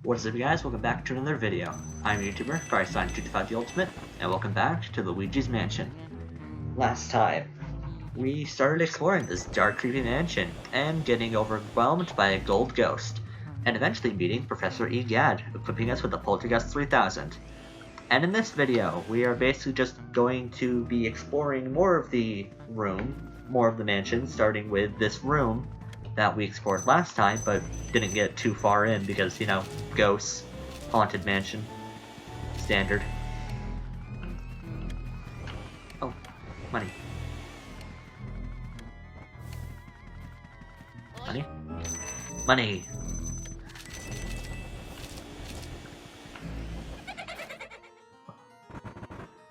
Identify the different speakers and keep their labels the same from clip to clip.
Speaker 1: What is up, guys? Welcome back to another video. I'm YouTuber Firesign225 the Ultimate, and welcome back to Luigi's Mansion. Last time, we started exploring this dark, creepy mansion and getting overwhelmed by a gold ghost, and eventually meeting Professor Egad, equipping us with the Poltergust 3000. And in this video, we are basically just going to be exploring more of the mansion, starting with this room that we explored last time, but didn't get too far in because, you know, ghosts, haunted mansion, standard. Oh, money. Money? Money!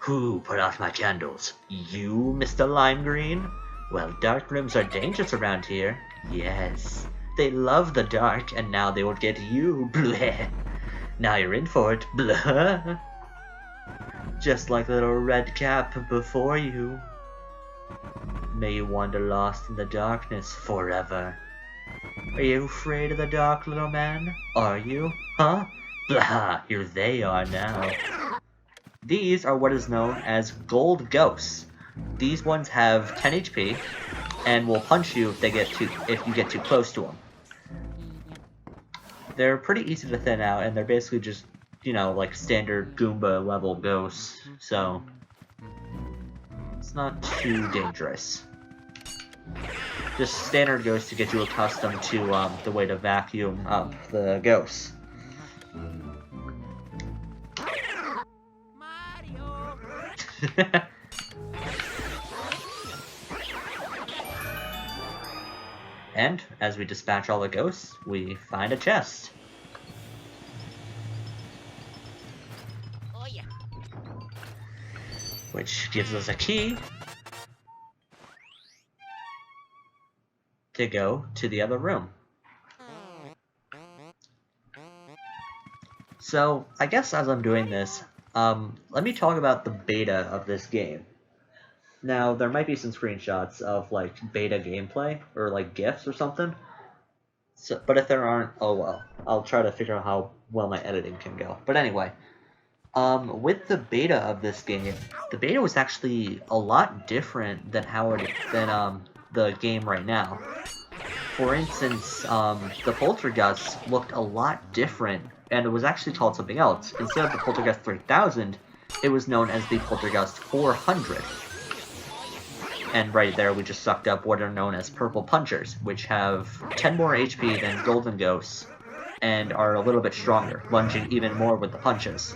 Speaker 1: Who put out my candles? You, Mr. Lime Green? Well, dark rooms are dangerous around here. Yes, they love the dark, and now they will get you. Bleh. Now you're in for it. Bleh. Just like little red cap before you. May you wander lost in the darkness forever. Are you afraid of the dark, little man? Are you? Huh? Blah, here they are now. These are what is known as gold ghosts. These ones have 10 HP and will punch you if you get too close to them. They're pretty easy to thin out, and they're basically just, you know, like standard Goomba level ghosts, so it's not too dangerous. Just standard ghosts to get you accustomed to the way to vacuum up the ghosts. And as we dispatch all the ghosts, we find a chest. Oh, yeah. Which gives us a key to go to the other room. So, I guess as I'm doing this, let me talk about the beta of this game. Now, there might be some screenshots of, like, beta gameplay, or, like, GIFs or something. So, but if there aren't, oh well. I'll try to figure out how well my editing can go. But anyway, with the beta of this game, the beta was actually a lot different than the game right now. For instance, the Poltergust looked a lot different, and it was actually called something else. Instead of the Poltergust 3000, it was known as the Poltergust 400. And right there, we just sucked up what are known as purple punchers, which have 10 more HP than golden ghosts, and are a little bit stronger, lunging even more with the punches.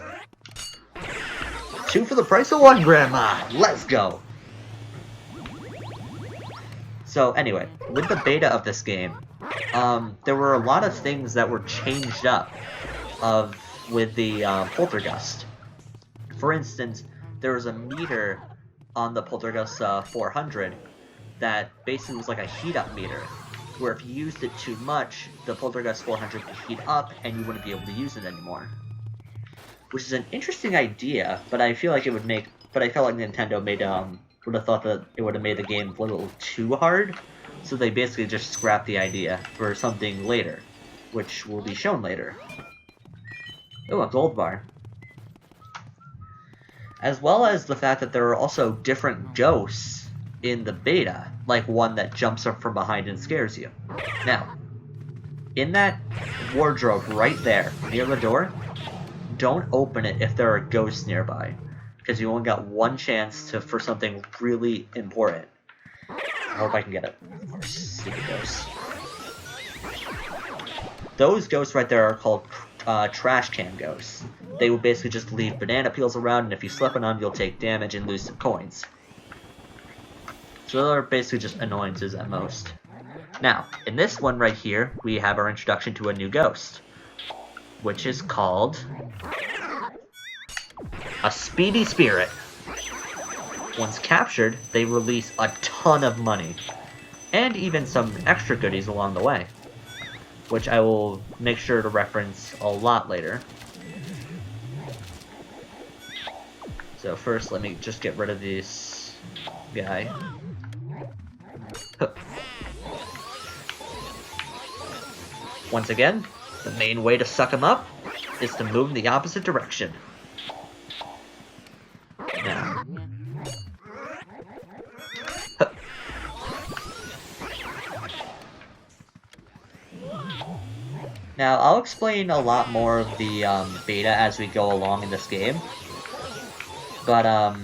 Speaker 1: 2 for the price of 1, Grandma! Let's go! So anyway, with the beta of this game, there were a lot of things that were changed up with the Poltergust. For instance, there was a meter on the Poltergust 400 that basically was like a heat-up meter, where if you used it too much, the Poltergust 400 would heat up and you wouldn't be able to use it anymore. Which is an interesting idea, but I feel like it would make... But I felt like Nintendo would have thought that it would have made the game a little too hard, so they basically just scrapped the idea for something later, which will be shown later. Oh, a gold bar. As well as the fact that there are also different ghosts in the beta, like one that jumps up from behind and scares you. Now, in that wardrobe right there, near the door, don't open it if there are ghosts nearby, because you only got one chance for something really important. I hope I can get it. Stupid ghosts. Those ghosts right there are called trash can ghosts. They will basically just leave banana peels around, and if you slip on them, you'll take damage and lose some coins. So they're basically just annoyances at most. Now, in this one right here, we have our introduction to a new ghost, which is called a Speedy Spirit. Once captured, they release a ton of money, and even some extra goodies along the way, which I will make sure to reference a lot later. So first, let me just get rid of this guy. Once again, The main way to suck him up is to move in the opposite direction. Now. Now, I'll explain a lot more of the beta as we go along in this game. But,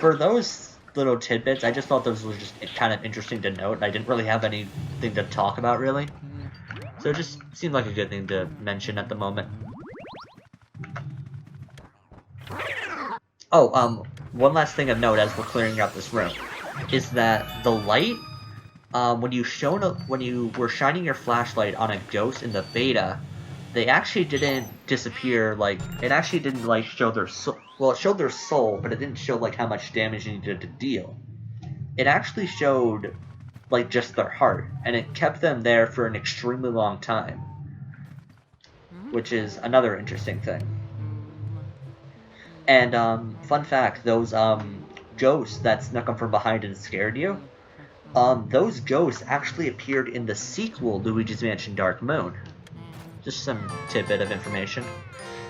Speaker 1: for those little tidbits, I just thought those were just kind of interesting to note. I didn't really have anything to talk about, really. So it just seemed like a good thing to mention at the moment. Oh, one last thing of note as we're clearing out this room is that the light, when you were shining your flashlight on a ghost in the beta, they actually didn't disappear. Like, it actually didn't like show their soul. Well, it showed their soul, but it didn't show like how much damage you needed to deal. It actually showed like just their heart, and it kept them there for an extremely long time, which is another interesting thing. And fun fact, those ghosts that snuck up from behind and scared you, those ghosts actually appeared in the sequel Luigi's Mansion Dark Moon. Just some tidbit of information.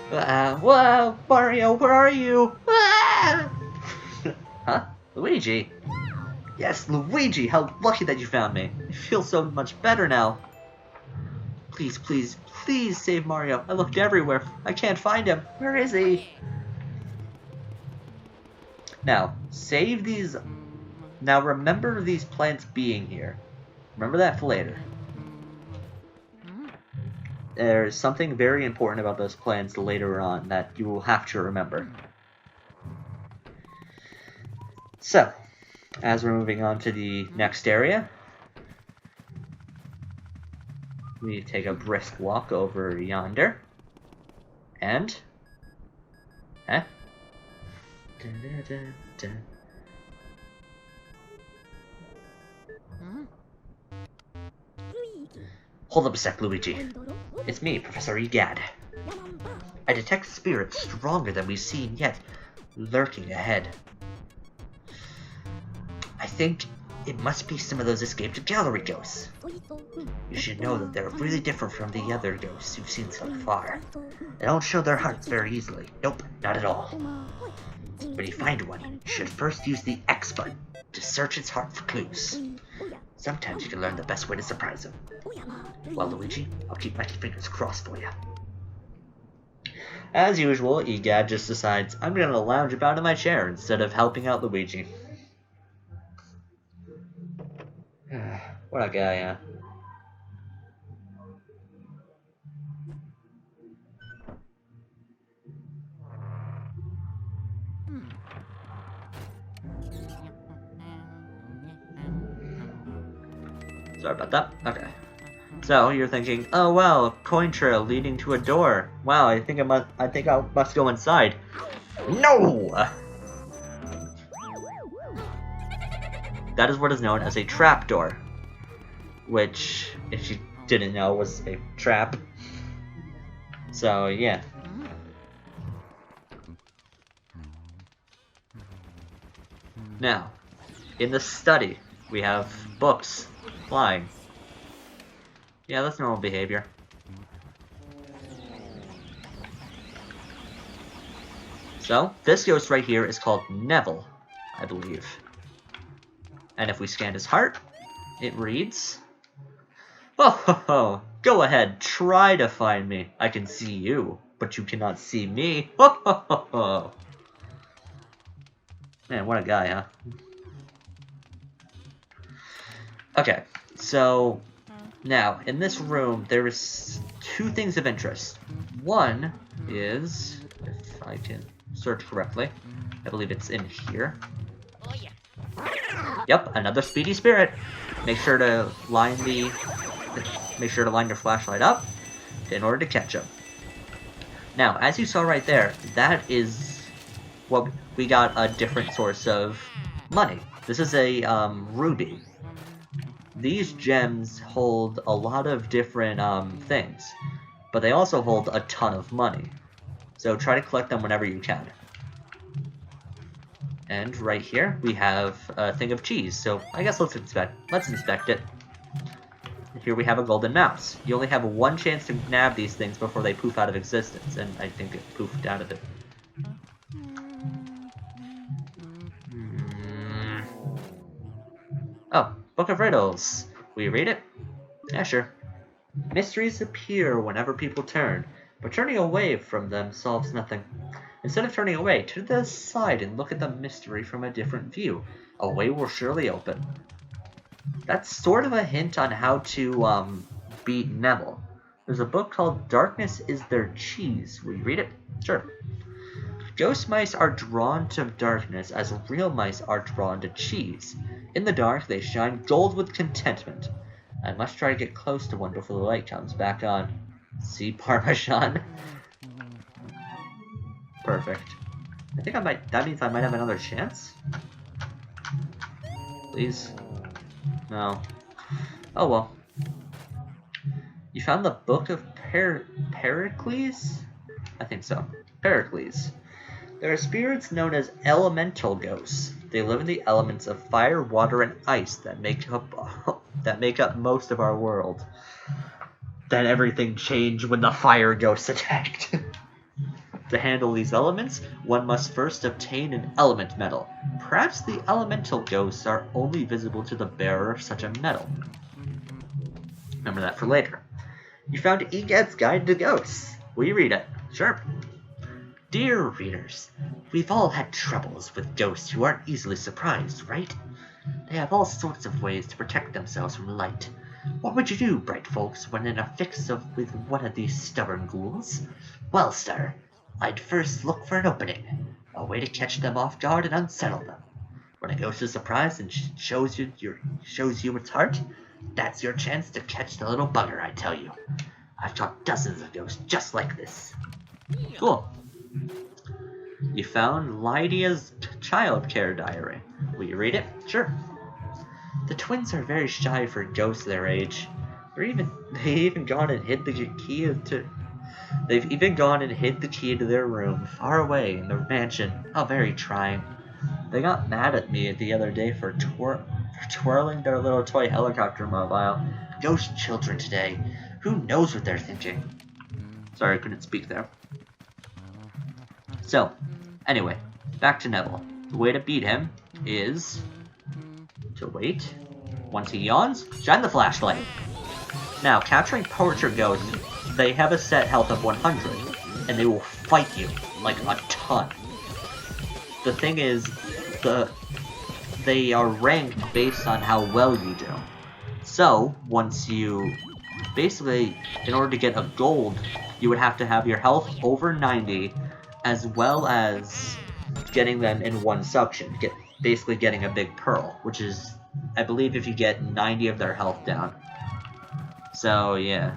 Speaker 1: Whoa, Mario, where are you? Huh? Luigi? Yes, Luigi, how lucky that you found me. I feel so much better now. Please, please, please save Mario. I looked everywhere. I can't find him. Where is he? Now, save these... Now remember these plants being here. Remember that for later. There's something very important about those plants later on that you will have to remember. So, as we're moving on to the next area, we take a brisk walk over yonder, and... Huh? Hold up a sec, Luigi. It's me, Professor Egad. I detect spirits stronger than we've seen yet, lurking ahead. I think it must be some of those escaped gallery ghosts. You should know that they're really different from the other ghosts you've seen so far. They don't show their hearts very easily. Nope, not at all. When you find one, you should first use the X button to search its heart for clues. Sometimes you can learn the best way to surprise them. Well, Luigi, I'll keep my fingers crossed for you. As usual, Egad just decides, I'm gonna lounge about in my chair instead of helping out Luigi. What a guy, huh? Sorry about that. Okay. So you're thinking, oh wow, a coin trail leading to a door. Wow, I think I must go inside. No! That is what is known as a trapdoor, which, if you didn't know, was a trap. So yeah. Now, in the study, we have books flying. Yeah, that's normal behavior. So, this ghost right here is called Neville, I believe. And if we scan his heart, it reads... Oh, ho, ho. Go ahead, try to find me. I can see you, but you cannot see me. Ho, ho, ho, ho. Man, what a guy, huh? Okay, so... Now, in this room, there is two things of interest. One is, if I can search correctly, I believe it's in here. Yep, another speedy spirit. Make sure to line your flashlight up in order to catch him. Now, as you saw right there, that is what we got a different source of money. This is a ruby. These gems hold a lot of different things, but they also hold a ton of money. So try to collect them whenever you can. And right here we have a thing of cheese. So I guess let's inspect it. here we have a golden mouse. You only have one chance to nab these things before they poof out of existence, and I think it poofed out of it. Oh, Book of Riddles. Will you read it? Yeah, sure. Mysteries appear whenever people turn, but turning away from them solves nothing. Instead of turning away, turn to the side and look at the mystery from a different view. A way will surely open. That's sort of a hint on how to beat Neville. There's a book called Darkness is Their Cheese. Will you read it? Sure. Ghost mice are drawn to darkness as real mice are drawn to cheese. In the dark, they shine gold with contentment. I must try to get close to one before the light comes back on. See Parmesan? Perfect. I think I might. That means I might have another chance? Please? No. Oh well. You found the Book of Pericles? I think so. Pericles. There are spirits known as elemental ghosts. They live in the elements of fire, water, and ice that make up most of our world. Then everything changed when the fire ghosts attacked. To handle these elements, one must first obtain an element medal. Perhaps the elemental ghosts are only visible to the bearer of such a medal. Remember that for later. You found Egad's Guide to Ghosts. Will you read it? Sure. Dear readers, we've all had troubles with ghosts who aren't easily surprised, right? They have all sorts of ways to protect themselves from light. What would you do, bright folks, when in a fix with one of these stubborn ghouls? Well, sir, I'd first look for an opening, a way to catch them off guard and unsettle them. When a ghost is surprised and shows you its heart, that's your chance to catch the little bugger, I tell you. I've caught dozens of ghosts just like this. Cool. You found Lydia's child care diary. Will you read it? Sure. The twins are very shy for ghosts their age. They've even gone and hid the key to their room, far away in the mansion. How very trying. They got mad at me the other day for twirling their little toy helicopter mobile. Ghost children today. Who knows what they're thinking? Sorry, I couldn't speak there. So, anyway, back to Neville. The way to beat him is to wait. Once he yawns, shine the flashlight. Now, capturing portrait ghosts, they have a set health of 100, and they will fight you like a ton. The thing is, they are ranked based on how well you do. So, once you, basically, in order to get a gold, you would have to have your health over 90, as well as getting them in one suction, basically getting a big pearl, which is, I believe, if you get 90 of their health down. So, yeah.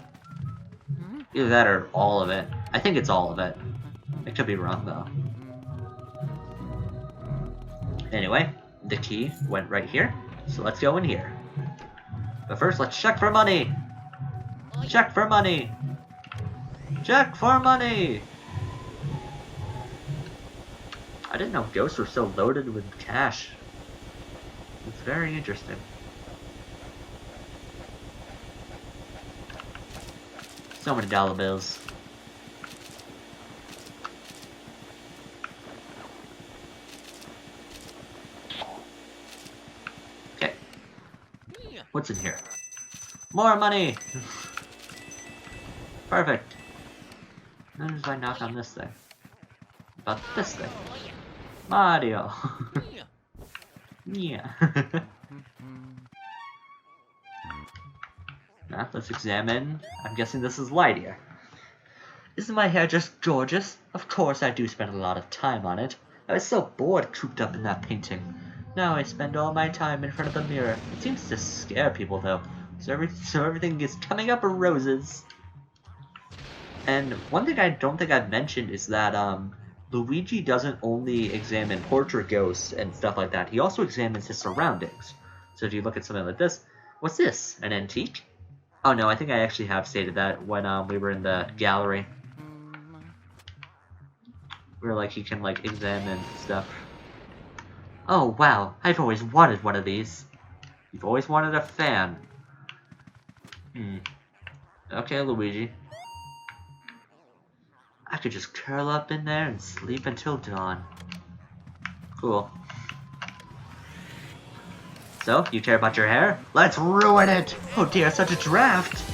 Speaker 1: Either that or all of it. I think it's all of it. I could be wrong, though. Anyway, the key went right here, so let's go in here. But first, let's check for money! Check for money! Check for money! I didn't know ghosts were so loaded with cash. It's very interesting. So many dollar bills. Okay. What's in here? More money! Perfect. Then if I knock on this thing? About this thing? Mario! Yeah. Now, let's examine. I'm guessing this is Lydia. Isn't my hair just gorgeous? Of course I do spend a lot of time on it. I was so bored cooped up in that painting. Now I spend all my time in front of the mirror. It seems to scare people though. So everything is coming up roses. And one thing I don't think I've mentioned is that Luigi doesn't only examine portrait ghosts and stuff like that, he also examines his surroundings. So if you look at something like this, what's this? An antique? Oh no, I think I actually have stated that when we were in the gallery. Where like you can like examine stuff. Oh wow, I've always wanted one of these. You've always wanted a fan. Okay, Luigi. I could just curl up in there and sleep until dawn. Cool. So, you care about your hair? Let's ruin it! Oh dear, such a draft!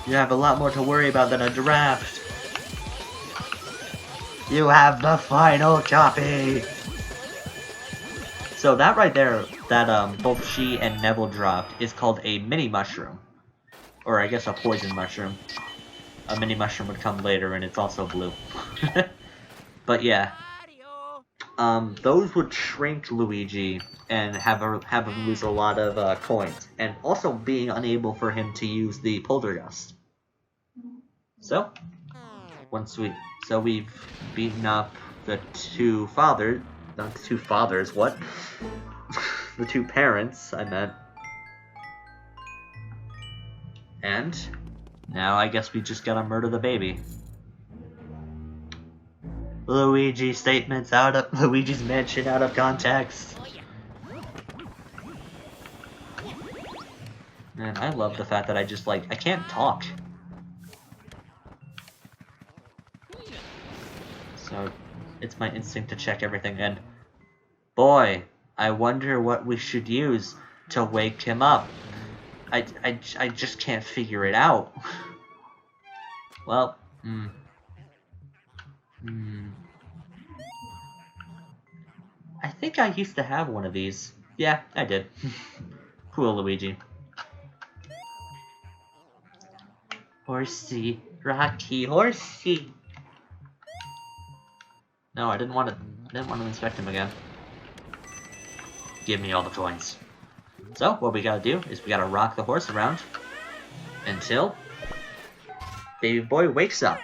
Speaker 1: You have a lot more to worry about than a draft. You have the final copy! So that right there, that both she and Neville dropped, is called a mini mushroom. Or I guess a poison mushroom. A mini mushroom would come later and it's also blue. But yeah. Those would shrink Luigi and have him lose a lot of coins. And also being unable for him to use the poltergust. So, we've beaten up the two fathers, not the two fathers, what? The two parents, I meant. And now I guess we just gotta murder the baby. Luigi's mansion out of context. Man, I love the fact that I just I can't talk. So, it's my instinct to check everything, and boy, I wonder what we should use to wake him up. I just can't figure it out. Well, I think I used to have one of these. Yeah, I did. Cool, Luigi. Horsey, Rocky, horsey. No, I didn't want to inspect him again. Give me all the coins. So, what we gotta do is we gotta rock the horse around until baby boy wakes up.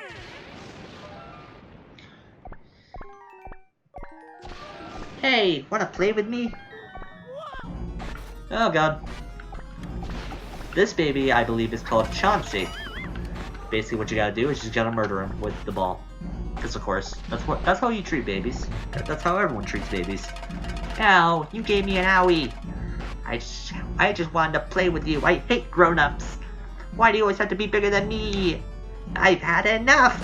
Speaker 1: Hey, wanna play with me? Oh god. This baby, I believe, is called Chauncey. Basically what you gotta do is you just gotta murder him with the ball. Because of course, that's how you treat babies. That's how everyone treats babies. Ow, you gave me an owie. I just wanted to play with you. I hate grown-ups. Why do you always have to be bigger than me? I've had enough.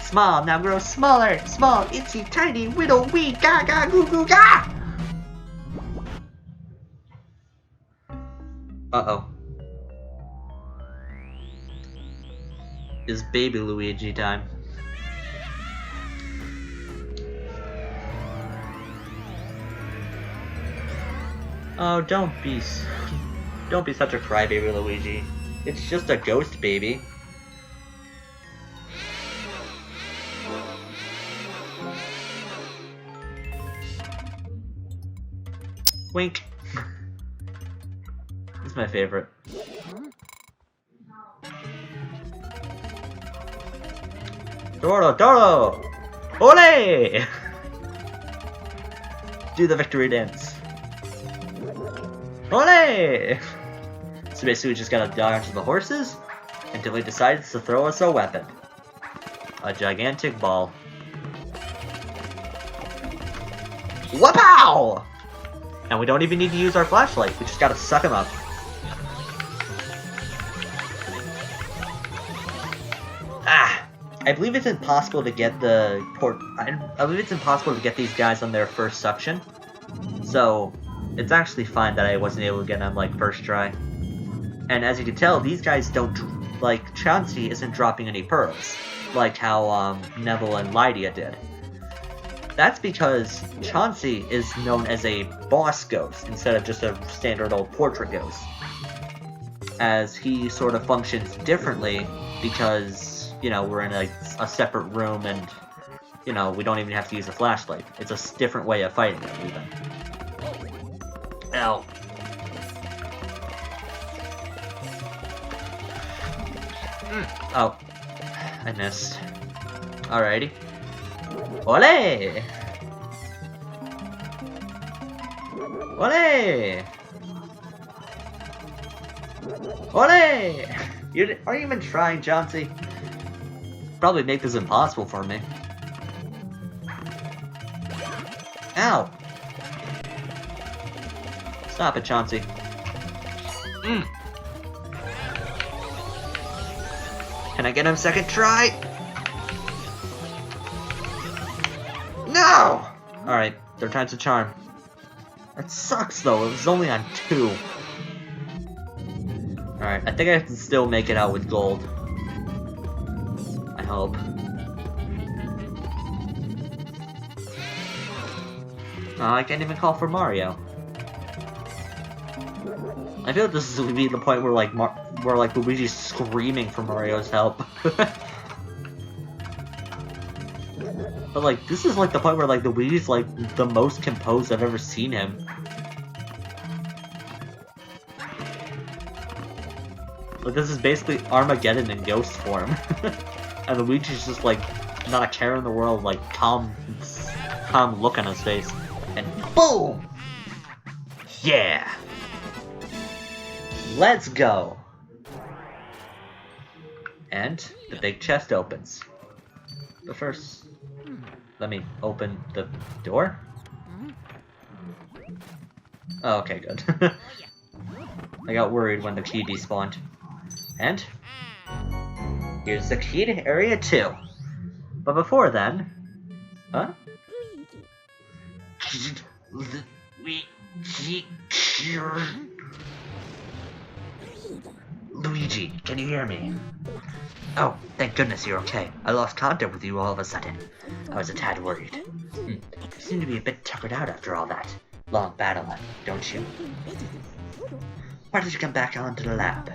Speaker 1: Small, now grow smaller. Small, itsy, tiny, little, wee, gaga, goo goo ga. Uh-oh. It's baby Luigi time. Oh, don't be such a crybaby, Luigi. It's just a ghost baby. Wink. This is my favorite. Doro, Doro! Ole! Do the victory dance. Ole! So basically we just gotta dodge the horses until he decides to throw us a weapon. A gigantic ball. Wapow! And we don't even need to use our flashlight, we just gotta suck him up. Ah! I believe it's impossible to get I believe it's impossible to get these guys on their first suction. So it's actually fine that I wasn't able to get them first try. And as you can tell, these guys don't Chauncey isn't dropping any pearls, like how Neville and Lydia did. That's because Chauncey is known as a boss ghost instead of just a standard old portrait ghost, as he sort of functions differently because, you know, we're in a separate room and, you know, we don't even have to use a flashlight. It's a different way of fighting him, even. Ow. Oh. I missed. Alrighty. Ole! Ole! Ole! You aren't even trying, Chauncey. Probably make this impossible for me. Ow! Stop it, Chauncey. Can I get him second try? No! Alright, third time's a charm. That sucks though, it was only on 2. Alright, I think I can still make it out with gold. I hope. Oh, I can't even call for Mario. I feel like this is going to be the point where like Luigi's screaming for Mario's help. But like this is like the point where like Luigi's like the most composed I've ever seen him. Like this is basically Armageddon in ghost form. And Luigi's just like not a care in the world, like calm look on his face. And boom! Yeah! Let's go! And the big chest opens. But first, let me open the door. Oh, okay, good. I got worried when the key despawned. And here's the key to Area 2. But before then... Huh? Luigi, can you hear me? Oh, thank goodness you're okay. I lost contact with you all of a sudden. I was a tad worried. You seem to be a bit tuckered out after all that long battle, don't you? Why did you come back onto the lab?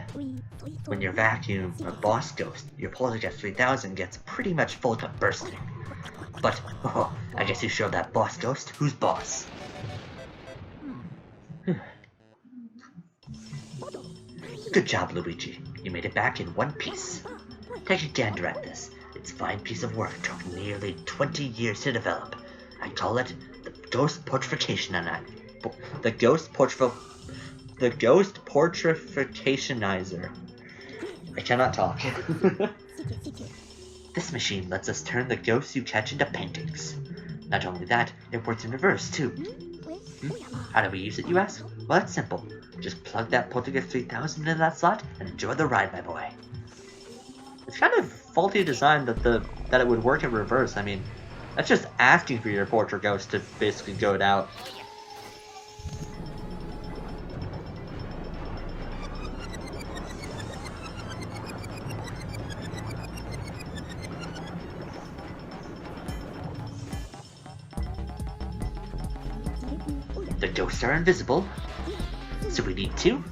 Speaker 1: When your vacuum or boss ghost, your Poltergeist 3000 gets pretty much full to bursting. But, oh, I guess you showed that boss ghost who's boss. Good job, Luigi. You made it back in one piece. Take a gander at this. It's a fine piece of work. Took nearly 20 years to develop. I call it the Ghost Portrification The Ghost Portrificationizer. I cannot talk. This machine lets us turn the ghosts you catch into paintings. Not only that, it works in reverse too. How do we use it, you ask? Well, it's simple. Just plug that Poltergeist 3000 into that slot and enjoy the ride, my boy. It's kind of faulty design that it would work in reverse. I mean, that's just asking for your portrait ghost to basically go out. The ghosts are invisible, so we need to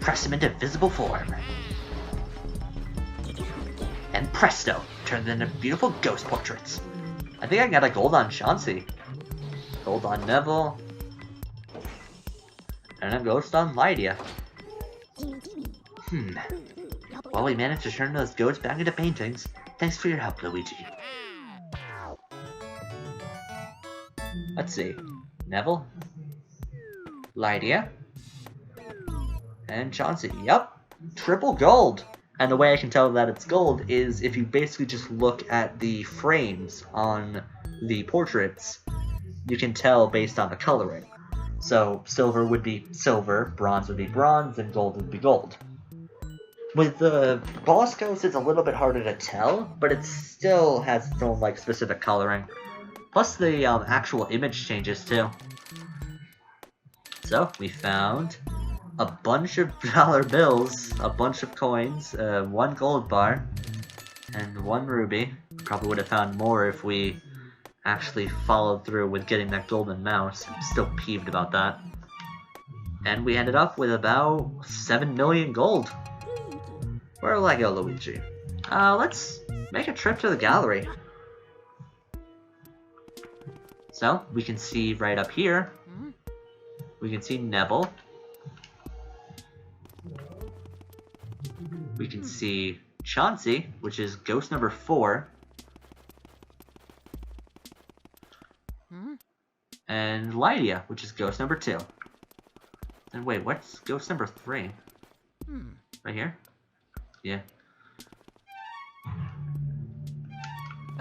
Speaker 1: press them into visible form. And presto, turn them into beautiful ghost portraits. I think I got a gold on Chauncey, gold on Neville, and a ghost on Lydia. Well, we managed to turn those ghosts back into paintings. Thanks for your help, Luigi. Let's see. Neville, Lydia, and Chauncey. Yup, triple gold. And the way I can tell that it's gold is if you basically just look at the frames on the portraits, you can tell based on the coloring. So silver would be silver, bronze would be bronze, and gold would be gold. With the boss ghost, it's a little bit harder to tell, but it still has its own like specific coloring. Plus the actual image changes too. So we found a bunch of dollar bills, a bunch of coins, 1 gold bar, and 1 ruby. Probably would have found more if we actually followed through with getting that golden mouse. I'm still peeved about that. And we ended up with about 7 million gold. Where will I go, Luigi? Let's make a trip to the gallery. So, we can see right up here, we can see Neville. We can see Chauncey, which is ghost number 4. And Lydia, which is ghost number 2. And wait, what's ghost number 3? Right here? Yeah.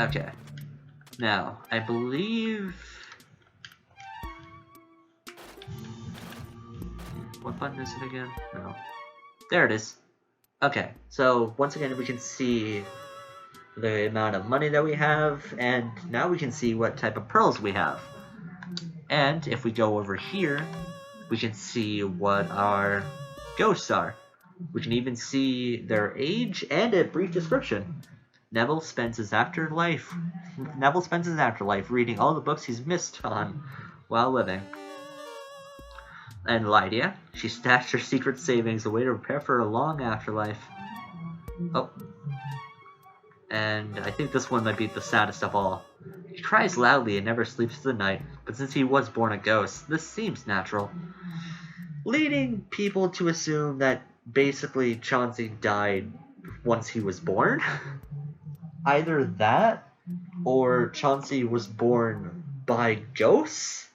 Speaker 1: Okay. Now, I believe... What button is it again? No. There it is. Okay, so once again we can see the amount of money that we have, and now we can see what type of pearls we have. And if we go over here, we can see what our ghosts are. We can even see their age and a brief description. Neville spends his afterlife reading all the books he's missed on while living. And Lydia, she stashed her secret savings away to prepare for a long afterlife. Oh. And I think this one might be the saddest of all. He cries loudly and never sleeps through the night, but since he was born a ghost, this seems natural. Leading people to assume that basically Chauncey died once he was born. Either that, or Chauncey was born by ghosts,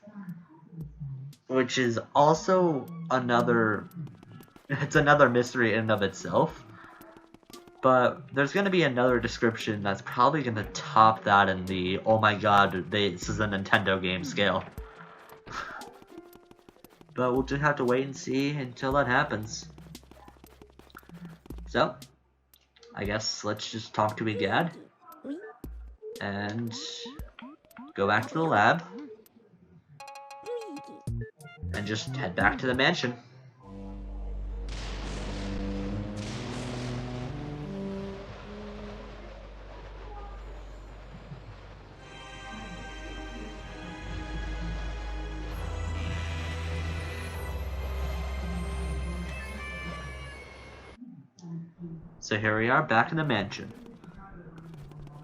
Speaker 1: which is also another mystery in and of itself. But there's going to be another description that's probably going to top that in the, oh my god, this is a Nintendo game scale. But we'll just have to wait and see until that happens. So, I guess let's just talk to Egad. And go back to the lab. And just head back to the mansion. So here we are, back in the mansion.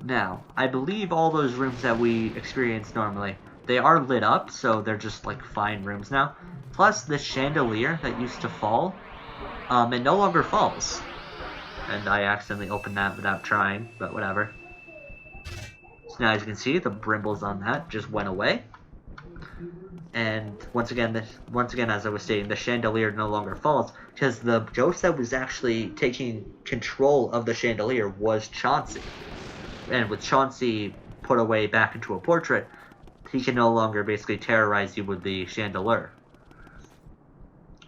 Speaker 1: Now, I believe all those rooms that we experienced normally, they are lit up, so they're just like fine rooms now. Plus, the chandelier that used to fall, it no longer falls. And I accidentally opened that without trying, but whatever. So now as you can see, the brimbles on that just went away. And once again, as I was stating, the chandelier no longer falls because the ghost that was actually taking control of the chandelier was Chauncey. And with Chauncey put away back into a portrait, he can no longer basically terrorize you with the chandelier.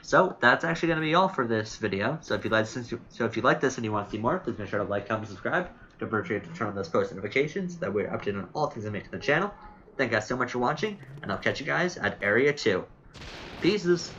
Speaker 1: So that's actually going to be all for this video. So if you like this and you want to see more, please make sure to like, comment, subscribe. Don't forget to turn on those post notifications. That way we're updated on all things that make the channel. Thank you guys so much for watching, and I'll catch you guys at Area 2. Peace.